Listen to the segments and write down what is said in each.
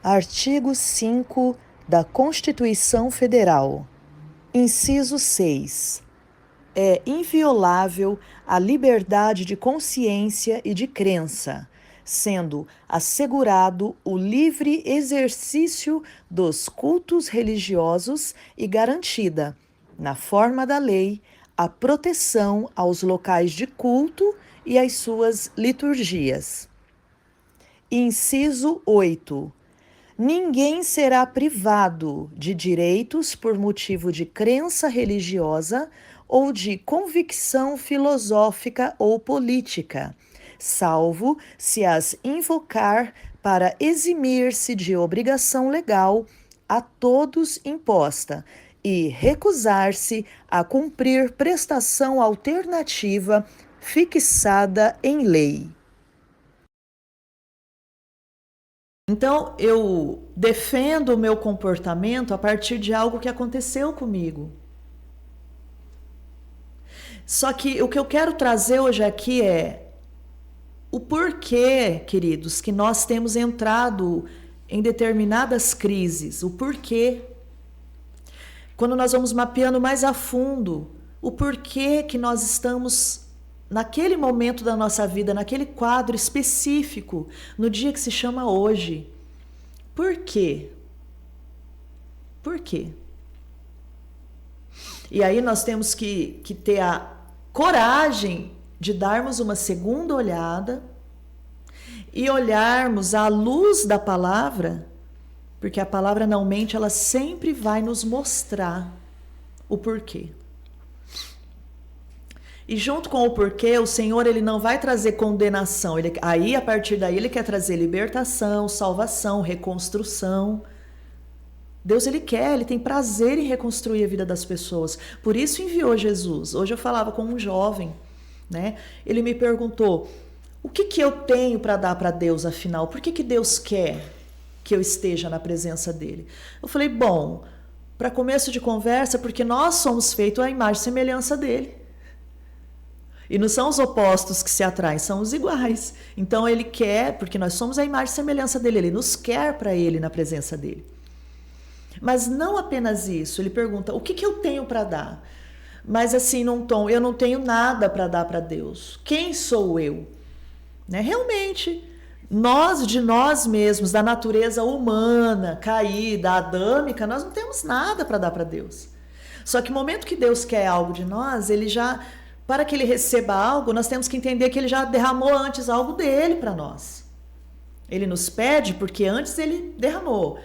Artigo 5 da Constituição Federal. Inciso 6. É inviolável a liberdade de consciência e de crença, sendo assegurado o livre exercício dos cultos religiosos e garantida, na forma da lei, a proteção aos locais de culto e às suas liturgias. Inciso 8. Ninguém será privado de direitos por motivo de crença religiosa ou de convicção filosófica ou política, salvo se as invocar para eximir-se de obrigação legal a todos imposta e recusar-se a cumprir prestação alternativa fixada em lei. Então, eu defendo o meu comportamento a partir de algo que aconteceu comigo. Só que o que eu quero trazer hoje aqui é o porquê, queridos, que nós temos entrado em determinadas crises. O porquê. Quando nós vamos mapeando mais a fundo, o porquê que nós estamos naquele momento da nossa vida, naquele quadro específico, no dia que se chama hoje. Por quê? Por quê? E aí nós temos que ter a coragem de darmos uma segunda olhada e olharmos à luz da palavra, porque a palavra não mente, ela sempre vai nos mostrar o porquê. E junto com o porquê, o Senhor ele não vai trazer condenação. Aí, a partir daí, ele quer trazer libertação, salvação, reconstrução. Deus, ele tem prazer em reconstruir a vida das pessoas. Por isso enviou Jesus. Hoje eu falava com um jovem, né? Ele me perguntou, o que eu tenho para dar para Deus, afinal? Por que Deus quer que eu esteja na presença dele? Eu falei, bom, para começo de conversa, porque nós somos feitos à imagem e semelhança dele. E não são os opostos que se atraem, são os iguais. Então ele quer, porque nós somos a imagem e semelhança dele, ele nos quer para ele na presença dele. Mas não apenas isso, ele pergunta, o que eu tenho para dar? Mas assim, num tom, eu não tenho nada para dar para Deus. Quem sou eu? Né? Realmente, nós de nós mesmos, da natureza humana, caída, adâmica, nós não temos nada para dar para Deus. Só que no momento que Deus quer algo de nós, ele já... Para que ele receba algo, nós temos que entender que ele já derramou antes algo dele para nós. Ele nos pede porque antes ele derramou.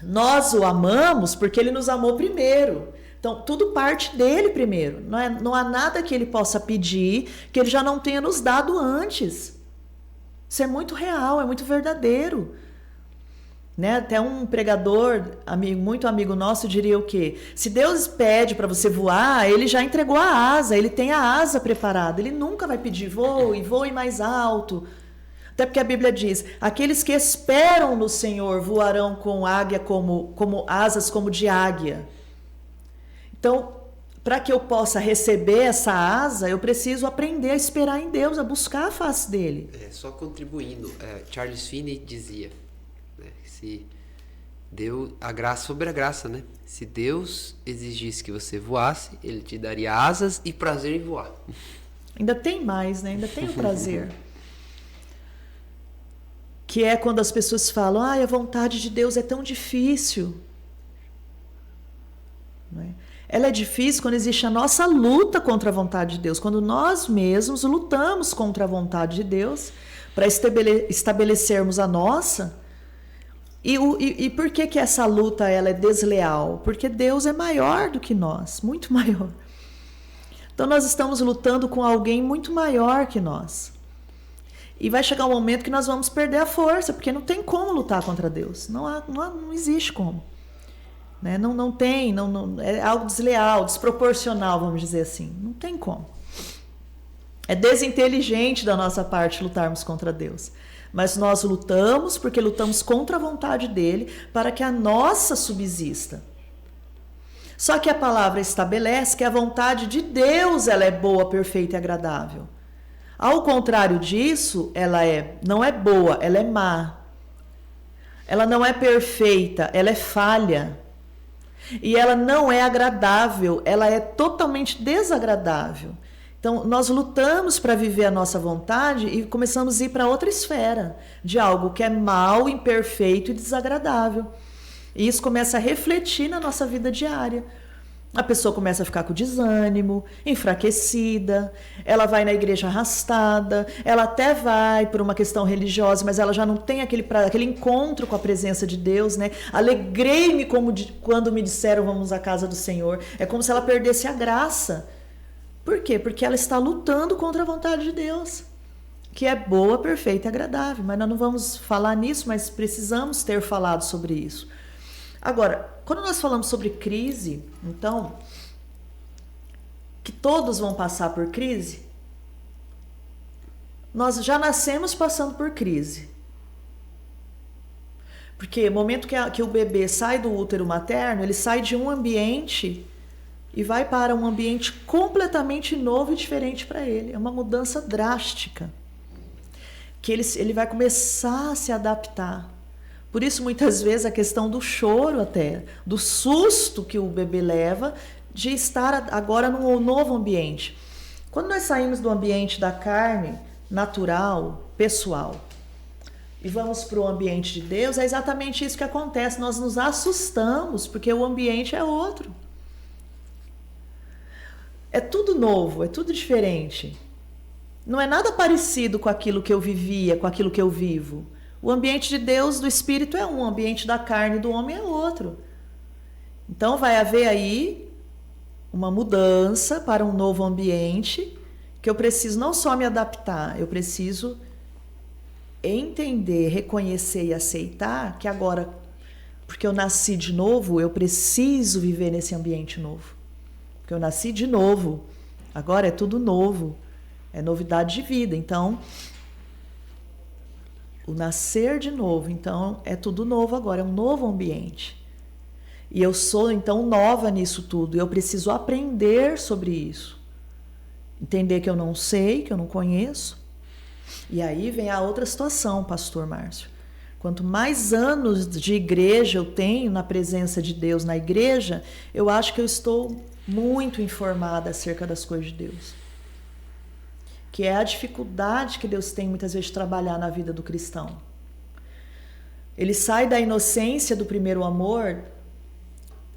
Nós o amamos porque ele nos amou primeiro. Então, tudo parte dele primeiro. Não há nada que ele possa pedir que ele já não tenha nos dado antes. Isso é muito real, é muito verdadeiro. Né? Até um pregador, muito amigo nosso, diria o quê? Se Deus pede para você voar, ele já entregou a asa, ele tem a asa preparada, ele nunca vai pedir voe mais alto. Até porque a Bíblia diz, aqueles que esperam no Senhor voarão com águia como asas como de águia. Então, para que eu possa receber essa asa, eu preciso aprender a esperar em Deus, a buscar a face dele. Só contribuindo, Charles Finney dizia, se Deus, a graça sobre a graça, né? Se Deus exigisse que você voasse, ele te daria asas e prazer em voar. Ainda tem mais, né? Ainda tem o prazer. Que é quando as pessoas falam, a vontade de Deus é tão difícil. Não é? Ela é difícil quando existe a nossa luta contra a vontade de Deus, quando nós mesmos lutamos contra a vontade de Deus para estabelecermos a nossa. E por que essa luta ela é desleal? Porque Deus é maior do que nós, muito maior. Então nós estamos lutando com alguém muito maior que nós. E vai chegar um momento que nós vamos perder a força, porque não tem como lutar contra Deus. Não existe como. Né? Não tem, é algo desleal, desproporcional, vamos dizer assim. Não tem como. É desinteligente da nossa parte lutarmos contra Deus. Mas nós lutamos porque lutamos contra a vontade dele para que a nossa subsista. Só que a palavra estabelece que a vontade de Deus ela é boa, perfeita e agradável. Ao contrário disso, ela não é boa, ela é má. ela não é perfeita, ela é falha. E ela não é agradável, ela é totalmente desagradável. Então, nós lutamos para viver a nossa vontade e começamos a ir para outra esfera, de algo que é mal, imperfeito e desagradável. E isso começa a refletir na nossa vida diária. A pessoa começa a ficar com desânimo, enfraquecida, ela vai na igreja arrastada, ela até vai por uma questão religiosa, mas ela já não tem aquele encontro com a presença de Deus, né? Alegrei-me quando me disseram vamos à casa do Senhor. É como se ela perdesse a graça. Por quê? Porque ela está lutando contra a vontade de Deus, que é boa, perfeita e agradável. Mas nós não vamos falar nisso, mas precisamos ter falado sobre isso. Agora, quando nós falamos sobre crise, então, que todos vão passar por crise, nós já nascemos passando por crise. Porque no momento que o bebê sai do útero materno, ele sai de um ambiente e vai para um ambiente completamente novo e diferente para ele. É uma mudança drástica. Que ele vai começar a se adaptar. Por isso, muitas vezes, a questão do choro até, do susto que o bebê leva de estar agora num novo ambiente. Quando nós saímos do ambiente da carne, natural, pessoal, e vamos para o ambiente de Deus, é exatamente isso que acontece. Nós nos assustamos, porque o ambiente é outro. É tudo novo, é tudo diferente. Não é nada parecido com aquilo que eu vivia, com aquilo que eu vivo. O ambiente de Deus, do Espírito é um, o ambiente da carne do homem é outro. Então vai haver aí uma mudança para um novo ambiente, que eu preciso não só me adaptar, eu preciso entender, reconhecer e aceitar que agora, porque eu nasci de novo, eu preciso viver nesse ambiente novo. Porque eu nasci de novo, agora é tudo novo, é novidade de vida. Então, o nascer de novo, então é tudo novo agora, é um novo ambiente. E eu sou então nova nisso tudo, eu preciso aprender sobre isso. Entender que eu não sei, que eu não conheço. E aí vem a outra situação, pastor Márcio. Quanto mais anos de igreja eu tenho na presença de Deus na igreja, eu acho que eu estou muito informada acerca das coisas de Deus. Que é a dificuldade que Deus tem muitas vezes de trabalhar na vida do cristão. Ele sai da inocência do primeiro amor,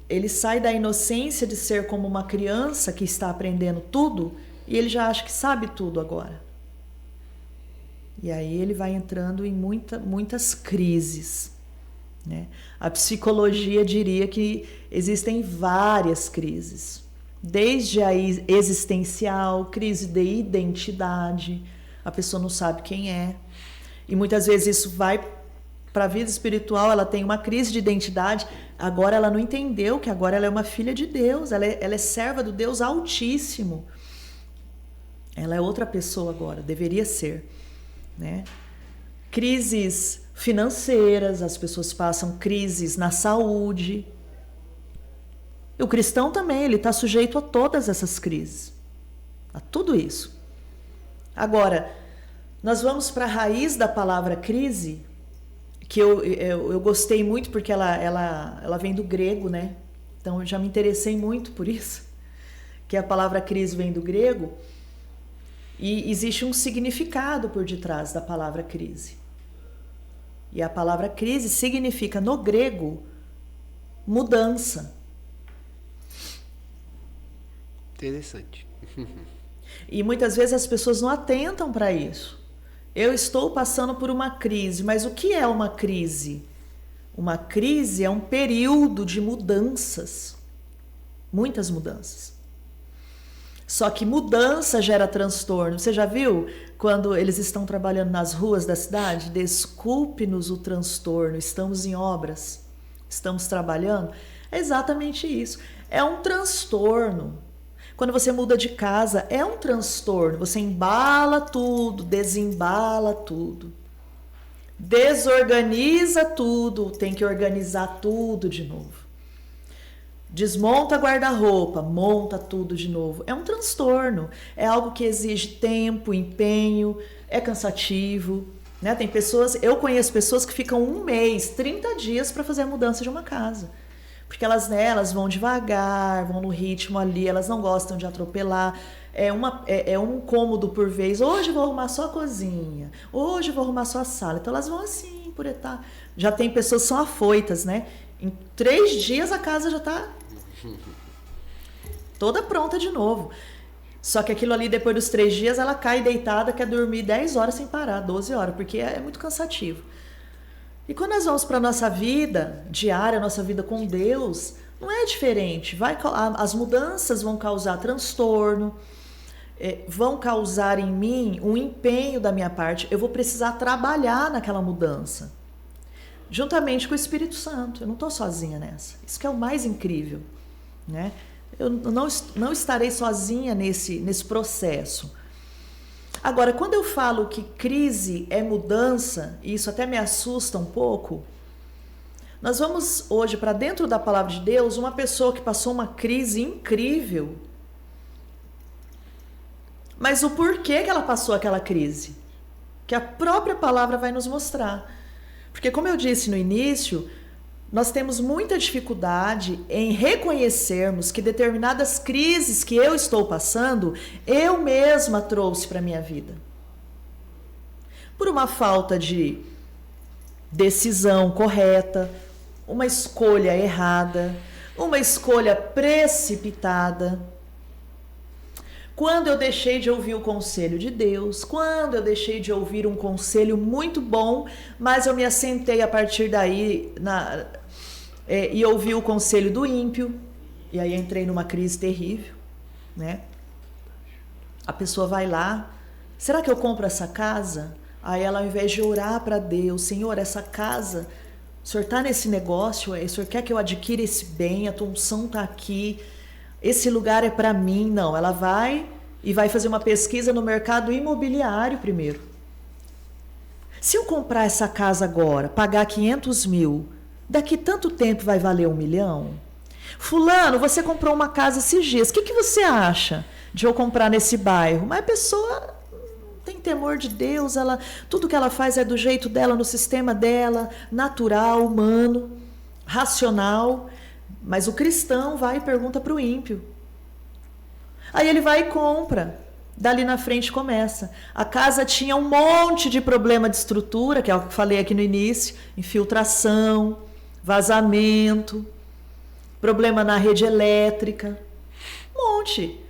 ele sai da inocência de ser como uma criança que está aprendendo tudo e ele já acha que sabe tudo agora. E aí ele vai entrando em muitas crises, né? A psicologia diria que existem várias crises. Desde a existencial, crise de identidade, a pessoa não sabe quem é. E muitas vezes isso vai para a vida espiritual, ela tem uma crise de identidade, agora ela não entendeu que agora ela é uma filha de Deus, ela é serva do Deus Altíssimo. Ela é outra pessoa agora, deveria ser, né? Crises financeiras, as pessoas passam crises na saúde. O cristão também, ele está sujeito a todas essas crises, a tudo isso. Agora, nós vamos para a raiz da palavra crise, que eu gostei muito porque ela vem do grego, né? Então eu já me interessei muito por isso, que a palavra crise vem do grego e existe um significado por detrás da palavra crise. E a palavra crise significa no grego mudança. Interessante. E muitas vezes as pessoas não atentam para isso. Eu estou passando por uma crise, mas o que é uma crise? Uma crise é um período de mudanças, muitas mudanças. Só que mudança gera transtorno. Você já viu quando eles estão trabalhando nas ruas da cidade? Desculpe-nos o transtorno, estamos em obras, estamos trabalhando. É exatamente isso. É um transtorno. Quando você muda de casa, é um transtorno. Você embala tudo, desembala tudo. Desorganiza tudo, tem que organizar tudo de novo. Desmonta guarda-roupa, monta tudo de novo. É um transtorno. É algo que exige tempo, empenho, é cansativo. Né? Tem pessoas, eu conheço pessoas que ficam 1 mês, 30 dias para fazer a mudança de uma casa. Porque elas vão devagar, vão no ritmo ali, elas não gostam de atropelar. É um cômodo por vez. Hoje eu vou arrumar só a cozinha, hoje eu vou arrumar só a sala. Então elas vão assim, por etapa. Já tem pessoas que são afoitas, né? Em 3 dias a casa já está toda pronta de novo. Só que aquilo ali, depois dos 3 dias, ela cai deitada, quer dormir 10 horas sem parar, 12 horas, porque é muito cansativo. E quando nós vamos para a nossa vida diária, nossa vida com Deus, não é diferente. As mudanças vão causar transtorno, vão causar em mim um empenho da minha parte. Eu vou precisar trabalhar naquela mudança, juntamente com o Espírito Santo. Eu não estou sozinha nessa. Isso que é o mais incrível, né? Eu não estarei sozinha nesse processo. Agora, quando eu falo que crise é mudança, e isso até me assusta um pouco, nós vamos hoje para dentro da palavra de Deus, uma pessoa que passou uma crise incrível. Mas o porquê que ela passou aquela crise? Que a própria palavra vai nos mostrar. Porque, como eu disse no início, nós temos muita dificuldade em reconhecermos que determinadas crises que eu estou passando, eu mesma trouxe para a minha vida. Por uma falta de decisão correta, uma escolha errada, uma escolha precipitada. Quando eu deixei de ouvir o conselho de Deus, quando eu deixei de ouvir um conselho muito bom, mas eu me assentei a partir daí e ouvi o conselho do ímpio, e aí entrei numa crise terrível, né? A pessoa vai lá, será que eu compro essa casa? Aí ela, ao invés de orar para Deus, Senhor, essa casa, o Senhor está nesse negócio, o Senhor quer que eu adquira esse bem, a tua unção está aqui, esse lugar é para mim. Não, ela vai e vai fazer uma pesquisa no mercado imobiliário primeiro. Se eu comprar essa casa agora, pagar 500 mil, daqui tanto tempo vai valer 1 milhão? Fulano, você comprou uma casa esses dias, o que você acha de eu comprar nesse bairro? Mas a pessoa tem temor de Deus, tudo que ela faz é do jeito dela, no sistema dela, natural, humano, racional. Mas o cristão vai e pergunta para o ímpio. Aí ele vai e compra. Dali na frente começa. A casa tinha um monte de problema de estrutura, que é o que eu falei aqui no início, infiltração, vazamento, problema na rede elétrica, um monte.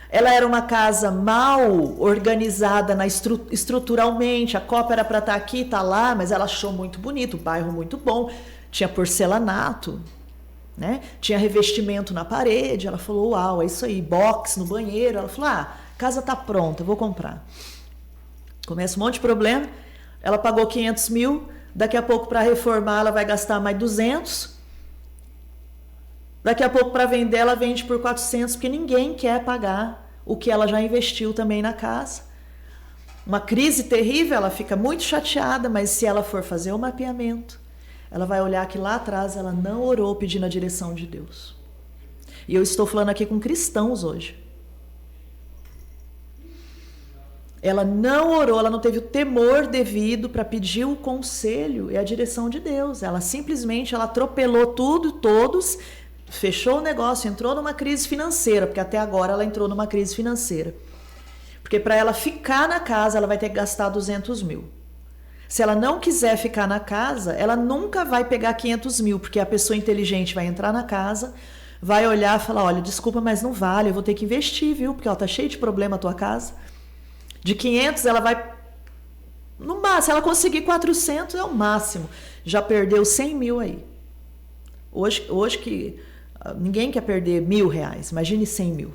Ela era uma casa mal organizada estruturalmente, a copa era para estar aqui, está lá, mas ela achou muito bonito, o bairro muito bom, tinha porcelanato, né? Tinha revestimento na parede. Ela falou, uau, é isso aí, box no banheiro. Ela falou, casa tá pronta, vou comprar. Começa um monte de problema. Ela pagou 500 mil, daqui a pouco para reformar ela vai gastar mais 200. Daqui a pouco para vender ela vende por 400, porque ninguém quer pagar o que ela já investiu também na casa. Uma crise terrível, ela fica muito chateada, mas se ela for fazer o mapeamento, ela vai olhar que lá atrás ela não orou pedindo a direção de Deus. E eu estou falando aqui com cristãos hoje. Ela não orou, ela não teve o temor devido para pedir o conselho e a direção de Deus. Ela simplesmente atropelou tudo, todos, fechou o negócio, entrou numa crise financeira, porque até agora ela entrou numa crise financeira. Porque para ela ficar na casa, ela vai ter que gastar 200 mil. Se ela não quiser ficar na casa, ela nunca vai pegar 500 mil, porque a pessoa inteligente vai entrar na casa, vai olhar e falar, olha, desculpa, mas não vale, eu vou ter que investir, viu? Porque ela tá cheia de problema a tua casa. De 500 ela vai, no máximo, se ela conseguir 400 é o máximo. Já perdeu 100 mil aí. Hoje que ninguém quer perder R$1.000, imagine 100 mil.